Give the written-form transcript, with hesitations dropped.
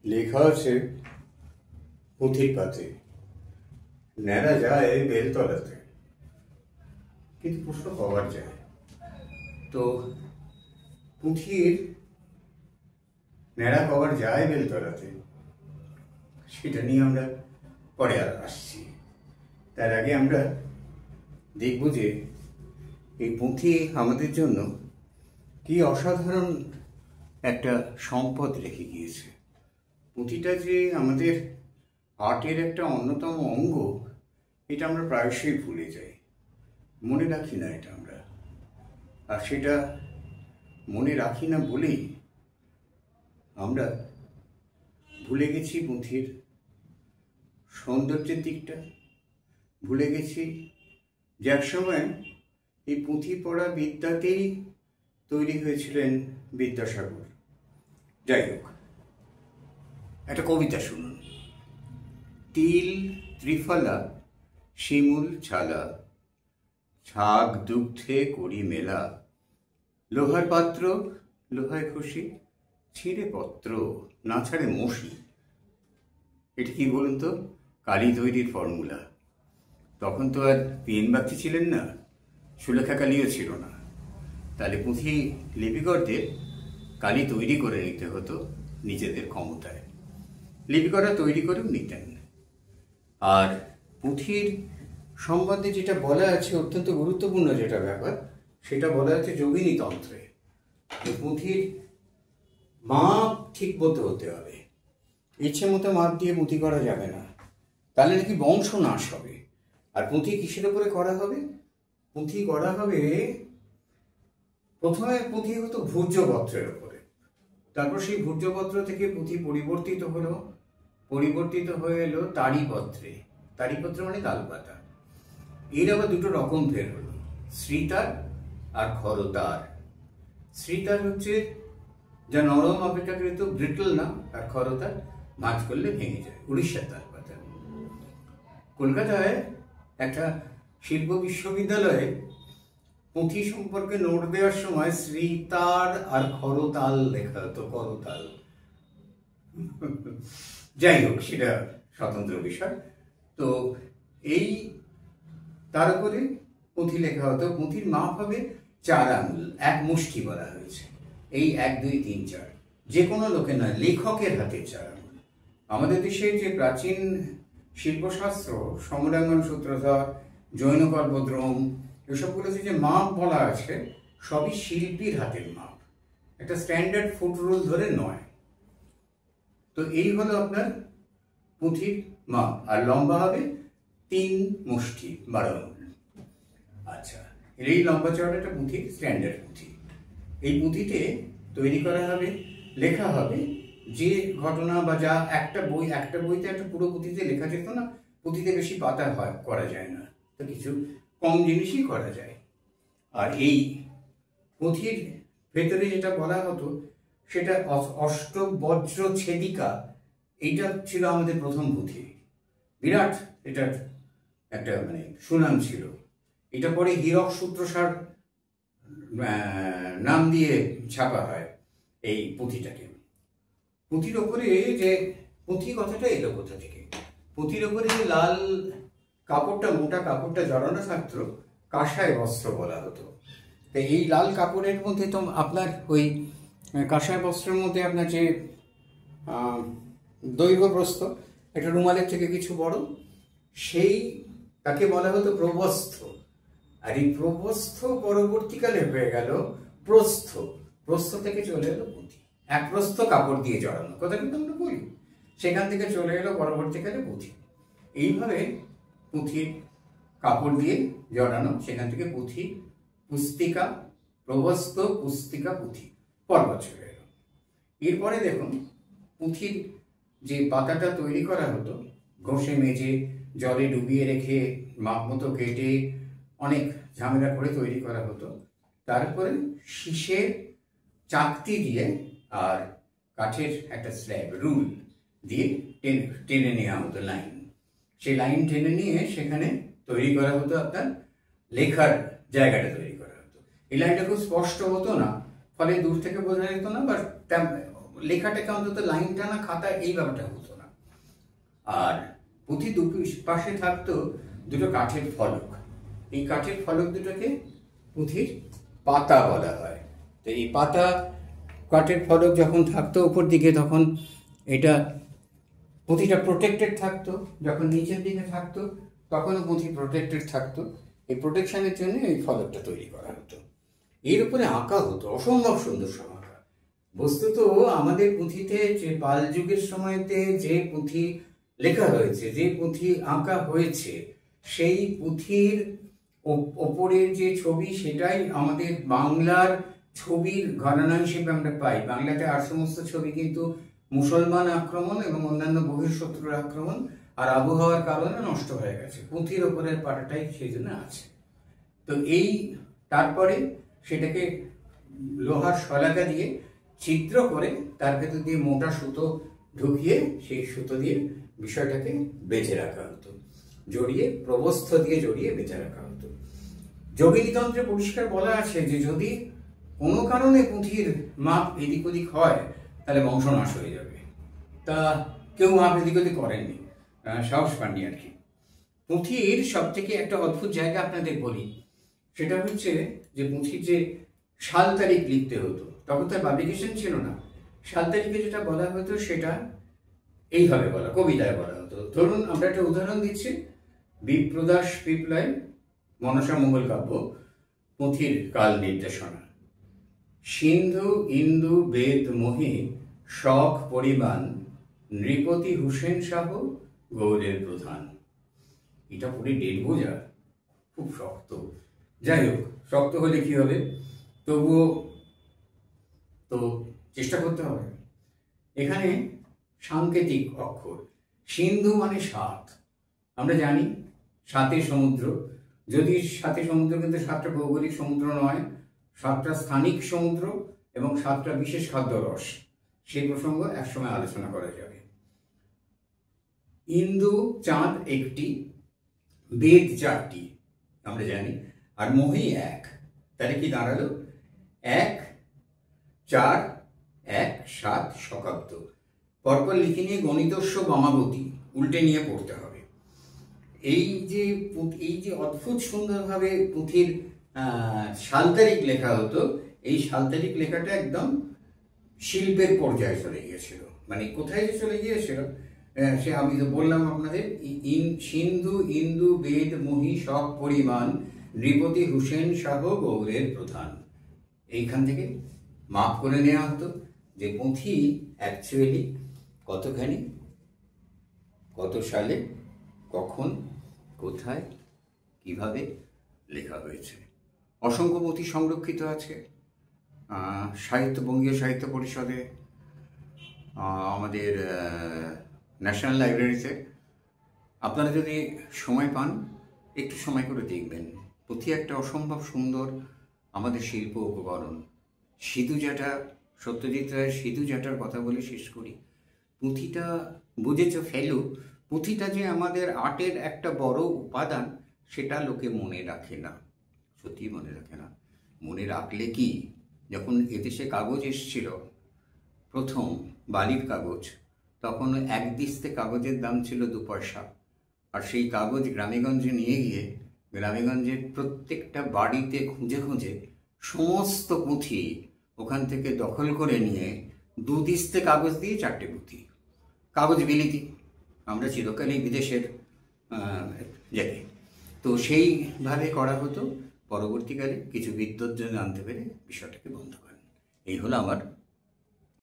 লেখা আছে পুঁথির পাতে, ন্যাড়া যায় বেলতলাতে, কিন্তু প্রশ্ন কবার যায়। তো পুঁথির ন্যাড়া কবার যায় বেলতলাতে, সেটা নিয়ে আমরা পরে আর আসছি। তার আগে আমরা দেখব যে এই পুঁথি আমাদের জন্য কি অসাধারণ একটা সম্পদ রেখে গিয়েছে। পুঁথিটা যে আমাদের আর্টের একটা অন্যতম অঙ্গ, এটা আমরা প্রায়শই ভুলে যাই, মনে রাখি না এটা আমরা। আর সেটা মনে রাখি না বলেই আমরা ভুলে গেছি পুঁথির সৌন্দর্যের দিকটা, ভুলে গেছি যে একসময় এই পুঁথি পড়া বিদ্যাতেই তৈরি হয়েছিলেন বিদ্যাসাগর। যাই হোক, একটা কবিতা শুনুন। তিল ত্রিফলা শিমুল ছালা, ছাগ দুগ্ধে করি মেলা, লোহার পাত্র লোহায় খুশি, ছিঁড়ে পত্র না ছাড়ে মশি। এটা কি বলুন তো? কালি তৈরির ফর্মুলা। তখন তো আর পেন বাগচি ছিলেন না, সুলেখা কালিও ছিল না। তাহলে পুঁথি লিপিকরদের কালি তৈরি করে নিতে হতো নিজেদের ক্ষমতায়। লিপিকরা তৈরি করেও নিতেন। আর পুঁথির সম্বন্ধে যেটা বলা আছে, অত্যন্ত গুরুত্বপূর্ণ যেটা ব্যাপার, সেটা বলা আছে যোগিনী তন্ত্রে। পুঁথির মাপ ঠিক মতো হতে হবে, ইচ্ছে মতো মাপ দিয়ে পুঁথি করা যাবে না, তাহলে নাকি বংশ নাশ হবে। আর পুঁথি কিসের উপরে করা হবে? পুঁথি করা হবে, প্রথমে পুঁথি হতো ভূর্জপত্রের উপরে, তারপর সেই ভূর্জপত্র থেকে পুঁথি পরিবর্তিত হয়ে এলো তাড়িপত্রে। তাড়িপত্র মানে তালপাতা। এর আবার দুটো রকম ফের হলো, শ্রীতার আর খরতার। শ্রীতার হচ্ছে যা নরম, অপেক্ষাকৃত ব্রিটল না, আর খরতার ভাঁজ করলে ভেঙে যায়, উড়িষ্যার তালপাতা। কলকাতায় একটা শিল্প বিশ্ববিদ্যালয়ে পুঁথি সম্পর্কে নোট দেওয়ার সময় শ্রীতার আর খরতাল লেখা হতো, করতাল। যাই হোক, সেটা স্বতন্ত্র বিষয়। তো এই তার উপরে পুঁথি লেখা হতো। পুঁথির মাপ হবে 4 আঙুল, 1 মুষ্টি বলা হয়েছে। এই 1, 2, 3, 4, যে কোনো লোকের নয়, লেখকের হাতে 4 আঙুল। আমাদের দেশের যে প্রাচীন শিল্পশাস্ত্র, সমরাঙ্গন সূত্রধর, জৈন কল্পদ্রম, এসবগুলোতে যে মাপ বলা আছে, সবই শিল্পীর হাতের মাপ, একটা স্ট্যান্ডার্ড ফুট রুল ধরে নয়। তো এই হলো আপনার পুঁথির মাপ। আর লম্বা হবে 3 মুষ্টি, 12 আঙুল। আচ্ছা, এই লম্বা চওড়াটা পুঁথির স্ট্যান্ডার্ড পুঁথি। এই পুঁথিতে তৈরি করা হবে, লেখা হবে যে ঘটনা বা যা একটা বইতে একটা পুরো পুঁথিতে লেখা যেত না। পুঁথিতে বেশি পাতা করা যায় না, তো কিছু কম জিনিসই করা যায়। আর এই পুঁথির ভেতরে যেটা বলা হতো, সেটা অষ্টবজ্র ছেদিকা। এইটা ছিল আমাদের প্রথম পুঁথি, বিরাট এটার একটা মানে সুনাম ছিল। এটা পরে হীরক সূত্রসার নাম দিয়ে ছাপা হয় এই পুঁথিটাকে। পুঁথির ওপরে যে পুঁথি কথাটা এলো কোথা থেকে? পুঁথির ওপরে যে লাল কাপড়টা, মোটা কাপড়টা জড়ানো থাকতো, কাঁসাই বস্ত্র বলা হতো। তো এই লাল কাপড়ের মধ্যে তো আপনার ওই কাঁসাই বস্ত্রের মধ্যে আপনার যে দৈর্ঘ্য প্রস্থ একটা রুমালের থেকে কিছু বড়, সেই তাকে বলা হতো প্রবস্থ। আর এই প্রবস্থ পরবর্তীকালে হয়ে গেল প্রস্থ। প্রস্থ থেকে চলে এলো পুঁথি, এক প্রস্থ কাপড় দিয়ে জড়ানো কথা কিন্তু আমরা বলি, সেখান থেকে চলে এলো পরবর্তীকালে পুঁথি। এইভাবে পুঁথির কাপড় দিয়ে জড়ানো, সেখান থেকে পুঁথি, পুস্তিকা, প্রবস্থ, পুস্তিকা, পুঁথি পর্বত চলে এলো। এরপরে দেখুন, পুঁথির যে পাতাটা তৈরি করা হতো, ঘষে মেজে জলে ডুবিয়ে রেখে মাপ মতো কেটে অনেক ঝামেলা করে তৈরি করা হতো। তারপরে শীষের চাকতি দিয়ে আর কাঠের একটা স্ল্যাব, রুল দিয়ে টেনে নেওয়া হতো লাইন। সেই লাইন টেনে নিয়ে সেখানে তৈরি করা হতো আপনার লেখার জায়গাটা তৈরি করা হতো। এই লাইনটা খুব স্পষ্ট হতো না, ফলে দূর থেকে বোঝা যেত না, বা লেখাটাকে অন্তত লাইন টানা খাতা এই ব্যাপারটা হতো না। আর পুঁথি পাশে থাকতো দুটো কাঠের ফলক। এই কাঠের ফলক দুটোকে পুঁথির পাতা বলা হয়। তো এই পাতা কাঠের ফলক যখন থাকতো উপর দিকে, তখন এটা পুঁথিটা প্রোটেক্টেড থাকতো। যখন নিচের দিকে থাকতো তখনও পুঁথি প্রোটেক্টেড থাকতো। এই প্রোটেকশনের জন্য এই ফলকটা তৈরি করা হতো। এর উপরে আঁকা হতো অসম্ভব সুন্দর সব আঁকা। বস্তুত আমাদের পুঁথিতে যে পাল যুগের সময়তে যে পুঁথি লেখা হয়েছে, যে পুঁথি আঁকা হয়েছে, সেই পুঁথির ওপরের যে ছবি সেটাই আমাদের বাংলার ছবির ঘরানা হিসেবে আমরা পাই। বাংলাতে আর সমস্ত ছবি কিন্তু মুসলমান আক্রমণ এবং অন্যান্য বহিঃশত্রুর আক্রমণ আর আবহাওয়ার কারণে নষ্ট হয়ে গেছে। পুঁথির ওপরের পাটাটাই সেই জন্য আছে। তো এই তারপরে সেটাকে লোহার শলাকা দিয়ে ছিদ্র করে তার ভেতর দিয়ে মোটা সুতো ঢুকিয়ে সেই সুতো দিয়ে বিষয়টাকে বেঁধে রাখা হতো, জড়িয়ে প্রবস্থ দিয়ে জড়িয়ে বেঁধে রাখা হতো। যোগিনীতন্ত্রে পরিষ্কার বলা আছে যে যদি কোনো কারণে পুঁথির মাপ এদিক ওদিক হয় তাহলে বংশনাশ হয়ে যাবে। তা কেউ মাপ এদিক ওদিক করেননি, সাহস পাননি আর কি। পুঁথির সব থেকে একটা অদ্ভুত জায়গা আপনাদের বলি, সেটা হচ্ছে যে পুঁথির যে সাল তারিখ লিখতে হতো, তখন তার পাবলিকেশন ছিল না। সাল তারিখে যেটা বলা হতো সেটা এইভাবে বলা, কবিতায় বলা হতো। ধরুন আমরা একটা উদাহরণ দিচ্ছি, বিপ্রদাস পিপলয় মনসা মঙ্গল কাব্য পুঁথির কাল নির্দেশনা। সিন্ধু ইন্দু বেদ মহি শখ পরিমাণ নৃপতি হুসেন শাহ গৌড়ের প্রধান। এটা পুরো ডেট বোঝা খুব শক্ত। যাই হোক, শক্ত হলে কি হবে, তবুও তো চেষ্টা করতে হবে। এখানে সাংকেতিক অক্ষর, সিন্ধু মানে সাত, আমরা জানি সাতের সমুদ্র, যদি সাথে সমুদ্র কিন্তু সাতটা ভৌগোলিক সমুদ্র নয়, সাতটা স্থানিক সমুদ্র এবং সাতটা বিশেষ খাদ্য রস, সেই প্রসঙ্গ একসময় আলোচনা করা যাবে। ইন্দু চাঁদ একটি, বেদ চারটি আমরা জানি, আর মহি এক। তাহলে কি দাঁড়ালো? 1 4 1 7 শকাব্দ। পরপর লিখে নিয়ে গণিতস্য গমাগতি উল্টে নিয়ে পড়তে হবে। এই যে অদ্ভুত সুন্দরভাবে পুঁথির সাল তারিখ লেখা হতো, এই সাল তারিখ লেখাটা একদম শিল্পের পর্যায়ে চলে গিয়েছিল। মানে কোথায় যে চলে গিয়েছিল সে আমি তো বললাম আপনাদের, সিন্ধু ইন্দু বেদ মহি শখ পরিমাণ নৃপতি হুসেন শাহ গৌড়ের প্রধান। এইখান থেকে মাপ করে নেওয়া হতো যে পুঁথি অ্যাকচুয়ালি কতখানি, কত সালে, কখন, কোথায়, কিভাবে লেখা হয়েছে। অসংখ্য পুঁথি সংরক্ষিত আছে বঙ্গীয় সাহিত্য পরিষদে, আমাদের ন্যাশনাল লাইব্রেরিতে। আপনারা যদি সময় পান একটু সময় করে দেখবেন। পুঁথি একটা অসম্ভব সুন্দর আমাদের শিল্প উপকরণ। সিধু-জাঁটা, সত্যজিৎ রায়ের সিধু-জাঁটার কথা বলে শেষ করি। পুঁথিটা বুঝেছ ফেলু, পুঁথিটা যে আমাদের আর্টের একটা বড় উপাদান সেটা লোকে মনে রাখে না, সত্যি মনে রাখে না। মনে রাখলে কি, যখন এদেশে কাগজ এসেছিল প্রথম বালির কাগজ, তখন এক দিস্তে কাগজের দাম ছিল 2 পয়সা। আর সেই কাগজ গ্রামেগঞ্জে নিয়ে গিয়ে গ্রামেগঞ্জের প্রত্যেকটা বাড়িতে খুঁজে খুঁজে সমস্ত পুঁথি ওখান থেকে দখল করে নিয়ে 2 দিস্তে কাগজ দিয়ে 4টে পুঁথি, কাগজ বিলিতি। আমরা চিরকালই বিদেশের জায়গায়, তো সেইভাবে করা হতো। পরবর্তীকালে কিছু বিদ্বজ্জন জানতে পেরে বিষয়টাকে বন্ধ করেন। এই হলো আমার